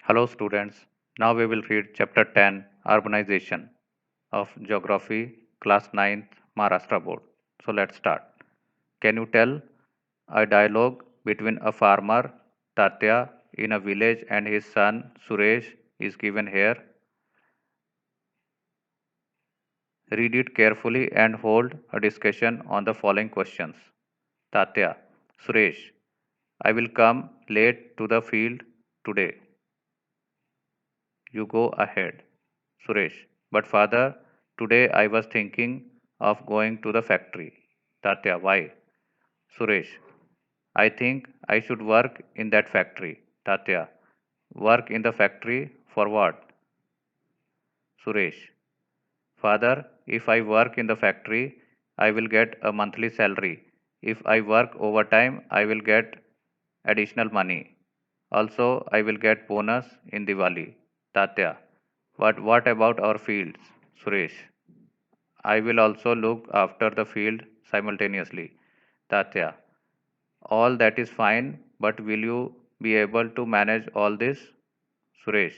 Hello students, now we will read chapter 10 Urbanization of Geography class 9th Maharashtra board. So let's start. Can you tell a dialogue between a farmer Tatya in a village and his son Suresh is given here. Read it carefully and hold a discussion on the following questions. Tatya, Suresh, I will come late to the field today. You go ahead. Suresh. But father, today I was thinking of going to the factory. Tatya. Why? Suresh. I think I should work in that factory. Tatya. Work in the factory for what? Suresh. Father, if I work in the factory, I will get a monthly salary. If I work overtime, I will get additional money. Also, I will get bonus in Diwali. Tatya. But what about our fields? Suresh. I will also look after the field simultaneously. Tatya. All that is fine, but will you be able to manage all this? Suresh.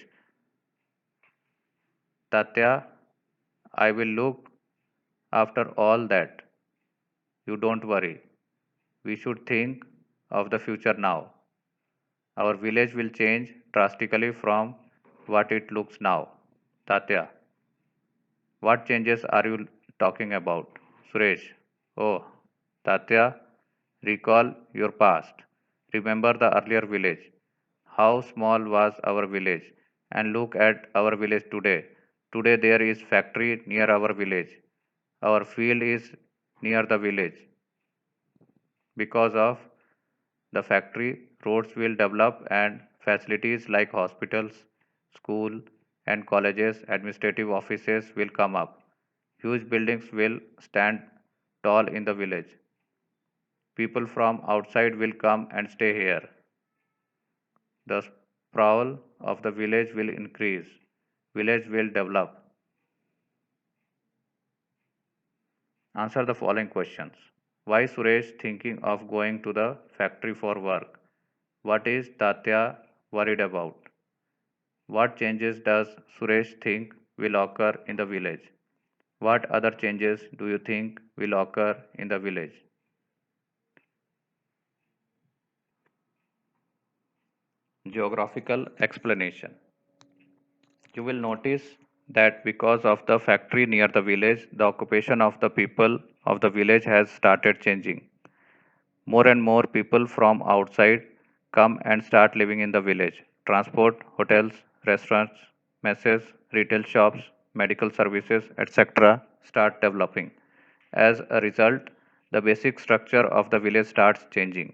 Tatya, I will look after all that. You don't worry. We should think of the future now. Our village will change drastically from what it looks now. Tatya. What changes are you talking about? Suresh. Oh, Tatya, recall your past. Remember the earlier village. How small was our village? And look at our village today. Today there is factory near our village. Our field is near the village. Because of the factory, roads will develop and facilities like hospitals, school and colleges, administrative offices will come up. Huge buildings will stand tall in the village. People from outside will come and stay here. The sprawl of the village will increase. Village will develop. Answer the following questions. Why Suresh thinking of going to the factory for work? What is Tatya worried about? What changes does Suresh think will occur in the village? What other changes do you think will occur in the village? Geographical explanation. You will notice that because of the factory near the village, the occupation of the people of the village has started changing. More and more people from outside come and start living in the village. Transport, hotels, restaurants, messes, retail shops, medical services, etc. start developing. As a result, the basic structure of the village starts changing.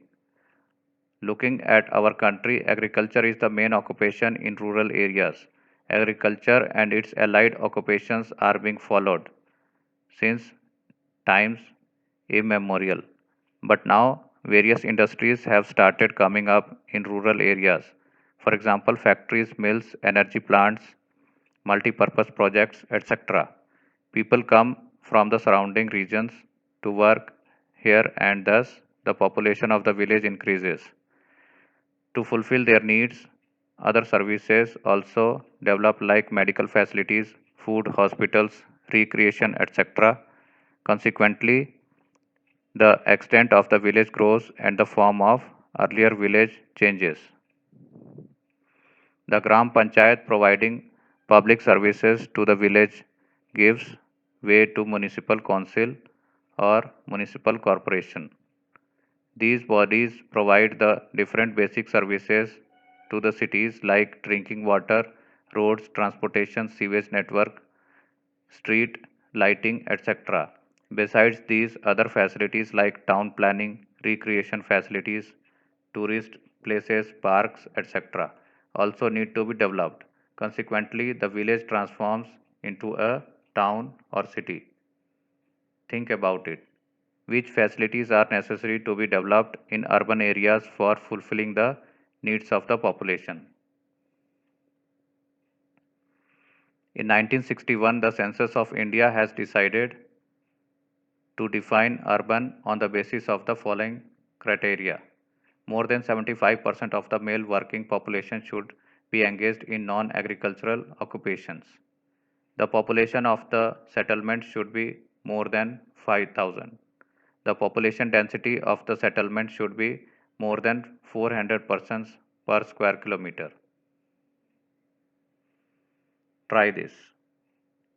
Looking at our country, agriculture is the main occupation in rural areas. Agriculture and its allied occupations are being followed since times immemorial. But now, various industries have started coming up in rural areas. For example, factories, mills, energy plants, multi-purpose projects, etc. People come from the surrounding regions to work here and thus the population of the village increases. To fulfill their needs, other services also develop like medical facilities, food, hospitals, recreation, etc. Consequently, the extent of the village grows and the form of earlier village changes. The Gram Panchayat providing public services to the village gives way to municipal council or municipal corporation. These bodies provide the different basic services to the cities like drinking water, roads, transportation, sewage network, street lighting, etc. Besides these, other facilities like town planning, recreation facilities, tourist places, parks, etc. also need to be developed. Consequently, the village transforms into a town or city. Think about it. Which facilities are necessary to be developed in urban areas for fulfilling the needs of the population? In 1961, the Census of India has decided to define urban on the basis of the following criteria. More than 75% of the male working population should be engaged in non-agricultural occupations. The population of the settlement should be more than 5,000. The population density of the settlement should be more than 400 persons per square kilometer. Try this.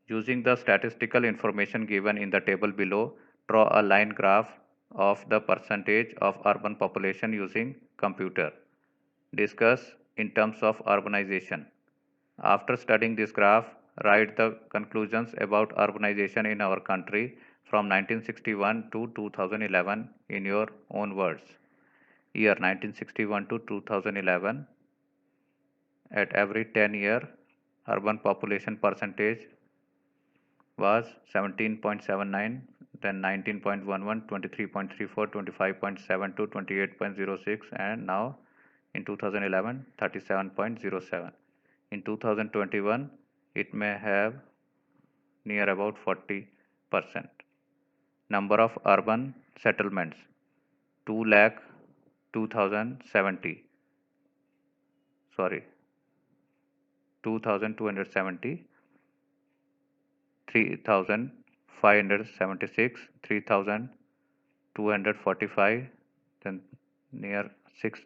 Using the statistical information given in the table below, draw a line graph of the percentage of urban population using computer. Discuss in terms of urbanization. After studying this graph, write the conclusions about urbanization in our country from 1961 to 2011 in your own words. Year 1961 to 2011, at every 10-year, urban population percentage was 17.79, then 19.11, 23.34, 25.72, 28.06, and now in 2011, 37.07. In 2021, it may have near about 40%. Number of urban settlements 2 lakh 2070, sorry, 2270, 3576, 3245, then near 6,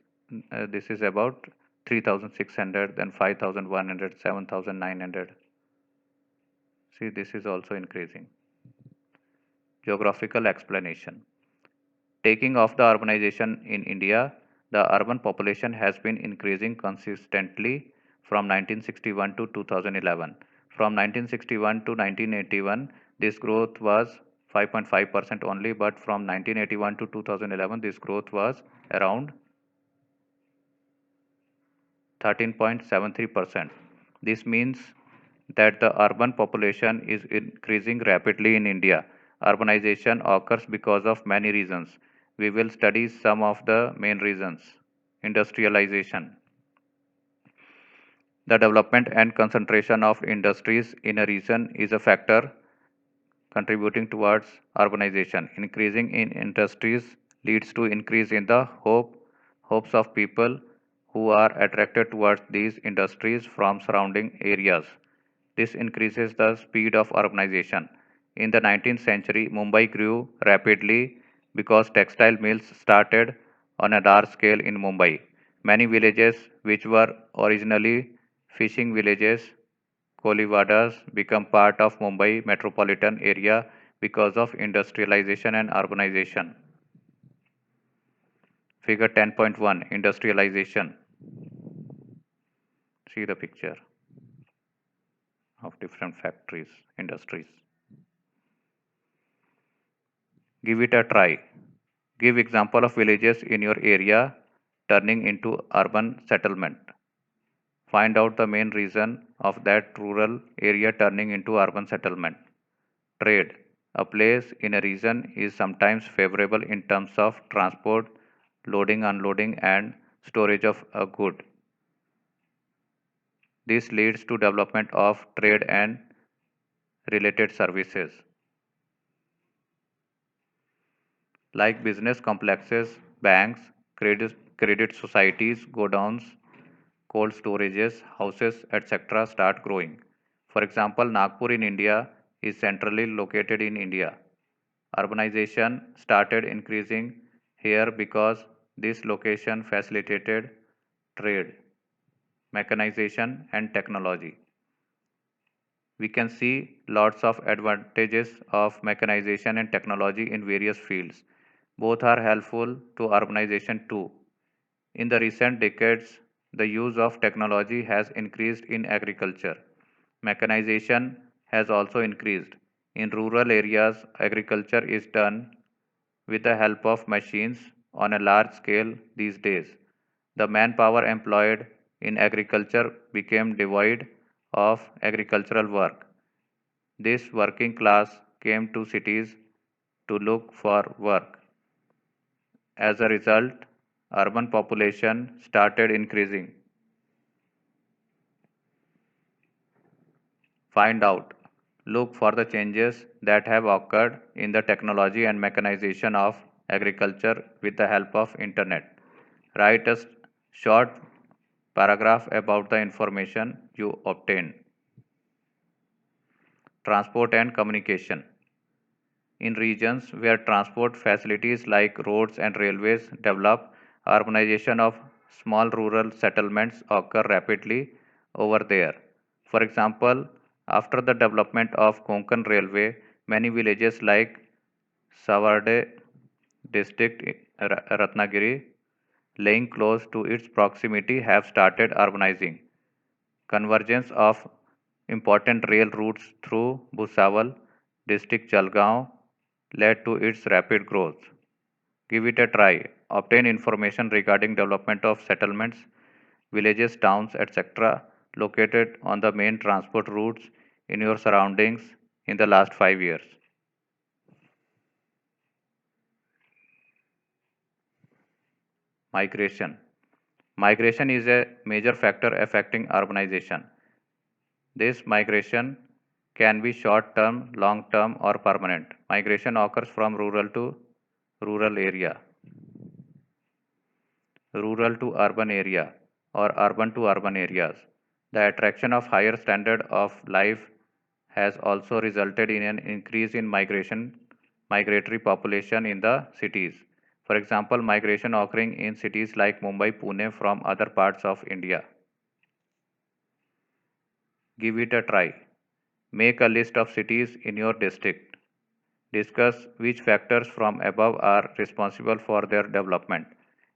this is about 3600, then 5100, 7900. See, this is also increasing. Geographical explanation. Taking off the urbanization in India, the urban population has been increasing consistently from 1961 to 2011. From 1961 to 1981, this growth was 5.5% only, but from 1981 to 2011, this growth was around 13.73%. This means that the urban population is increasing rapidly in India. Urbanization occurs because of many reasons. We will study some of the main reasons. Industrialization. The development and concentration of industries in a region is a factor contributing towards urbanization. Increasing in industries leads to increase in the hopes of people who are attracted towards these industries from surrounding areas. This increases the speed of urbanization. In the 19th century, Mumbai grew rapidly because textile mills started on a large scale in Mumbai. Many villages, which were originally fishing villages, Koliwadas, become part of Mumbai metropolitan area because of industrialization and urbanization. Figure 10.1, Industrialization. See the picture of different factories, industries. Give it a try. Give example of villages in your area turning into urban settlement. Find out the main reason of that rural area turning into urban settlement. Trade. A place in a region is sometimes favorable in terms of transport, loading, unloading, and storage of a good. This leads to development of trade and related services like business complexes, banks, credit societies, godowns, cold storages, houses, etc. start growing. For example, Nagpur in India is centrally located in India. Urbanization started increasing here because this location facilitated trade, mechanization, and technology. We can see lots of advantages of mechanization and technology in various fields. Both are helpful to urbanization too. In the recent decades, the use of technology has increased in agriculture. Mechanization has also increased. In rural areas, agriculture is done with the help of machines on a large scale these days. The manpower employed in agriculture became devoid of agricultural work. This working class came to cities to look for work. As a result, urban population started increasing. Find out. Look for the changes that have occurred in the technology and mechanization of agriculture with the help of internet. Write a short Paragraph about the information you obtain. Transport and communication. In regions where transport facilities like roads and railways develop, urbanization of small rural settlements occur rapidly over there. For example, after the development of Konkan Railway, many villages like Savarde district Ratnagiri, laying close to its proximity, have started urbanizing. Convergence of important rail routes through Bhusawal district Jalgaon led to its rapid growth. Give it a try. Obtain information regarding development of settlements, villages, towns, etc. located on the main transport routes in your surroundings in the last 5 years. Migration. Migration is a major factor affecting urbanization. This migration can be short term, long term, or permanent. Migration occurs from rural area, rural to urban area, or urban to urban areas. The attraction of higher standard of life has also resulted in an increase in migratory population in the cities. For example, migration occurring in cities like Mumbai, Pune from other parts of India. Give it a try. Make a list of cities in your district. Discuss which factors from above are responsible for their development.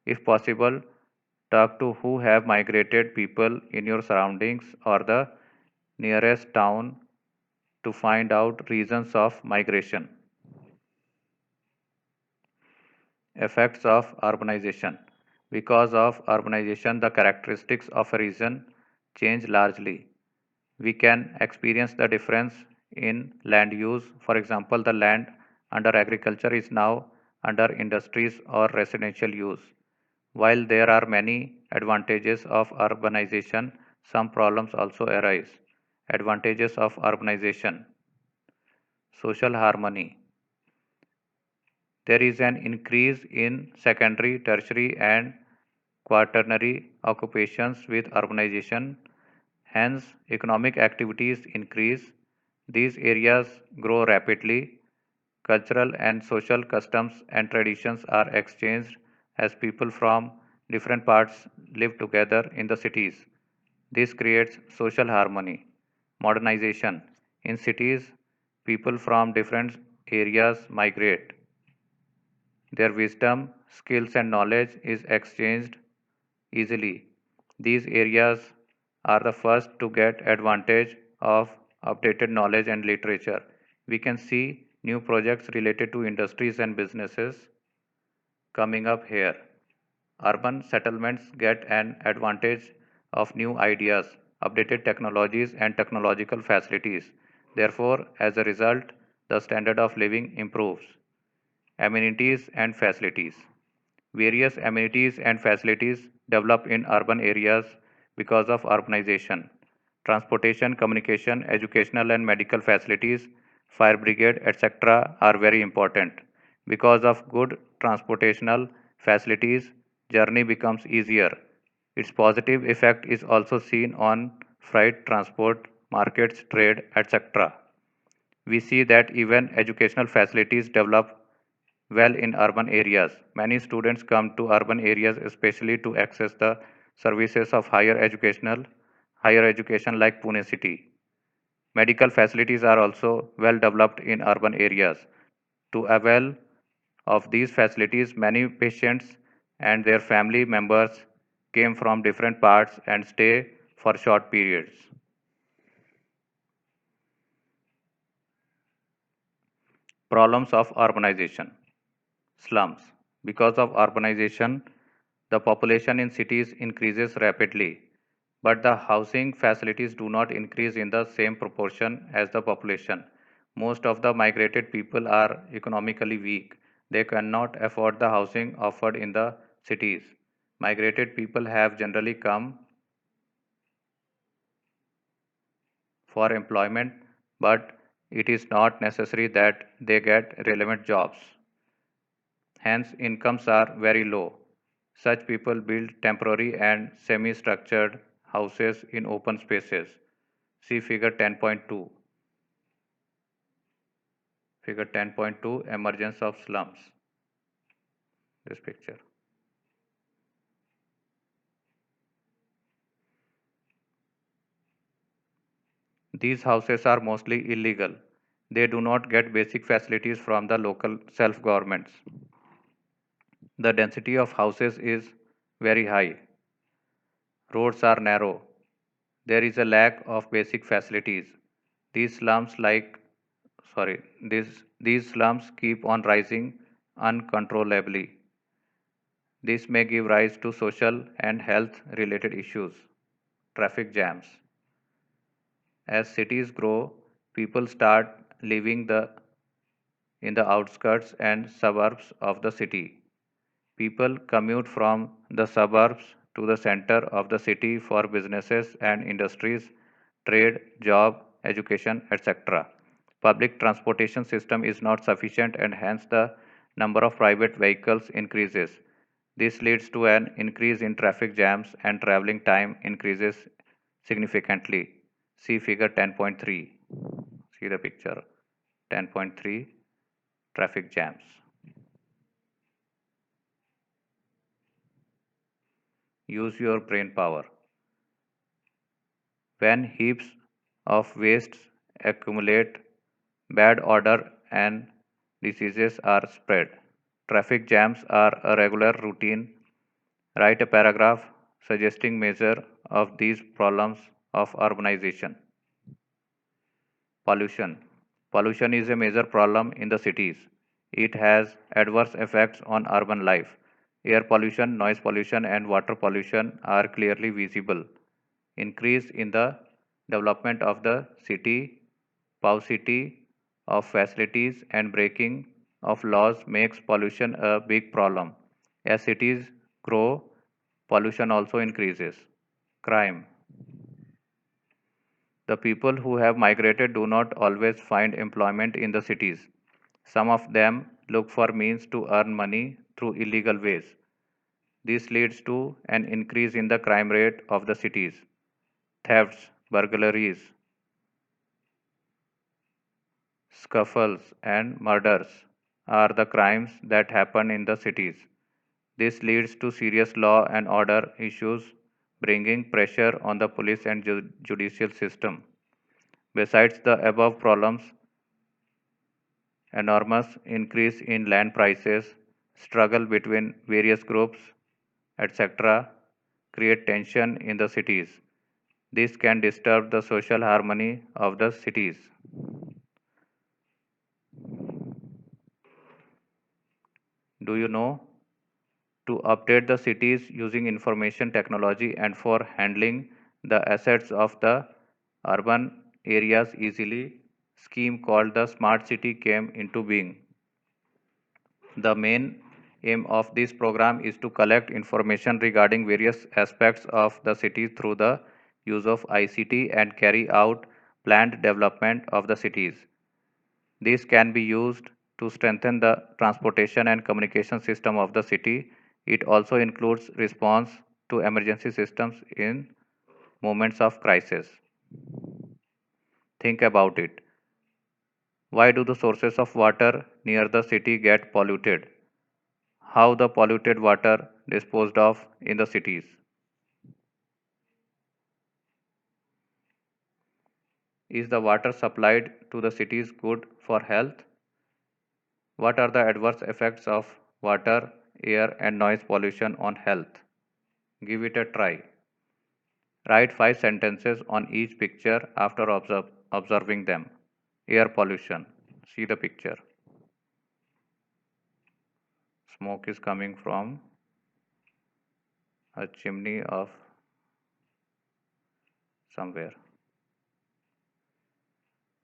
If possible, talk to who have migrated people in your surroundings or the nearest town to find out reasons of migration. Effects of urbanization. Because of urbanization, the characteristics of a region change largely. We can experience the difference in land use. For example, the land under agriculture is now under industries or residential use. While there are many advantages of urbanization, some problems also arise. Advantages of urbanization. Social harmony. There is an increase in secondary, tertiary, and quaternary occupations with urbanization. Hence, economic activities increase. These areas grow rapidly. Cultural and social customs and traditions are exchanged as people from different parts live together in the cities. This creates social harmony. Modernization. In cities, people from different areas migrate. Their wisdom, skills, and knowledge is exchanged easily. These areas are the first to get advantage of updated knowledge and literature. We can see new projects related to industries and businesses coming up here. Urban settlements get an advantage of new ideas, updated technologies, and technological facilities. Therefore, as a result, the standard of living improves. Amenities and facilities. Various amenities and facilities develop in urban areas because of urbanization. Transportation, communication, educational and medical facilities, fire brigade, etc. are very important. Because of good transportational facilities, journey becomes easier. Its positive effect is also seen on freight transport, markets, trade, etc. We see that even educational facilities develop well in urban areas. Many students come to urban areas especially to access the services of higher education like Pune city. Medical facilities are also well developed in urban areas. To avail of these facilities, many patients and their family members came from different parts and stay for short periods. Problems of urbanization. Slums. Because of urbanization, the population in cities increases rapidly, but the housing facilities do not increase in the same proportion as the population. Most of the migrated people are economically weak. They cannot afford the housing offered in the cities. Migrated people have generally come for employment, but it is not necessary that they get relevant jobs. Hence, incomes are very low. Such people build temporary and semi structured houses in open spaces. See figure 10.2. Figure 10.2 Emergence of slums. This picture. These houses are mostly illegal. They do not get basic facilities from the local self governments. The density of houses is very high. Roads are narrow. There is a lack of basic facilities. These slums like sorry, these slums keep on rising uncontrollably. This may give rise to social and health related issues. Traffic jams. As cities grow, people start living in the outskirts and suburbs of the city. People commute from the suburbs to the center of the city for businesses and industries, trade, job, education, etc. Public transportation system is not sufficient and hence the number of private vehicles increases. This leads to an increase in traffic jams and traveling time increases significantly. See figure 10.3. See the picture 10.3 traffic jams. Use your brain power. When heaps of wastes accumulate, bad odor and diseases are spread. Traffic jams are a regular routine. Write a paragraph suggesting measure of these problems of urbanization. Pollution. Pollution is a major problem in the cities. It has adverse effects on urban life. Air pollution, noise pollution, and water pollution are clearly visible. Increase in the development of the city, paucity of facilities, and breaking of laws makes pollution a big problem. As cities grow, pollution also increases. Crime. The people who have migrated do not always find employment in the cities. Some of them look for means to earn money through illegal ways. This leads to an increase in the crime rate of the cities. Thefts, burglaries, scuffles, and murders are the crimes that happen in the cities. This leads to serious law and order issues, bringing pressure on the police and judicial system. Besides the above problems, enormous increase in land prices, struggle between various groups, etc., create tension in the cities. This can disturb the social harmony of the cities. Do you know? To update the cities using information technology and for handling the assets of the urban areas easily, scheme called the Smart City came into being. The main aim of this program is to collect information regarding various aspects of the city through the use of ICT and carry out planned development of the cities. This can be used to strengthen the transportation and communication system of the city. It also includes response to emergency systems in moments of crisis. Think about it. Why do the sources of water near the city get polluted? How the polluted water disposed of in the cities? Is the water supplied to the cities good for health? What are the adverse effects of water, air, and noise pollution on health? Give it a try. Write 5 sentences on each picture after observing them. Air pollution. See the picture. Smoke is coming from a chimney of somewhere.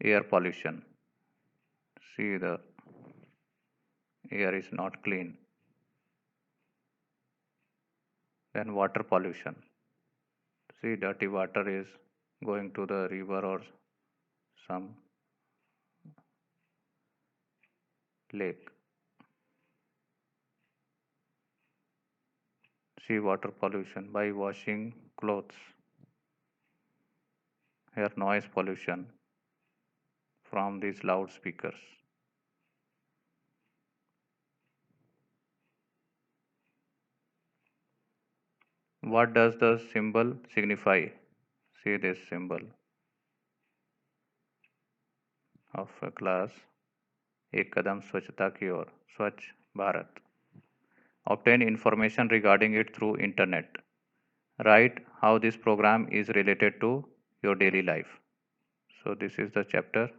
Air pollution. See the air is not clean. Then water pollution. See, dirty water is going to the river or some lake. See water pollution by washing clothes. Here noise pollution from these loudspeakers. What does the symbol signify? See this symbol of a glass. एक कदम स्वच्छता की ओर, स्वच्छ Bharat. Obtain information regarding it through internet. Write how this program is related to your daily life. So this is the chapter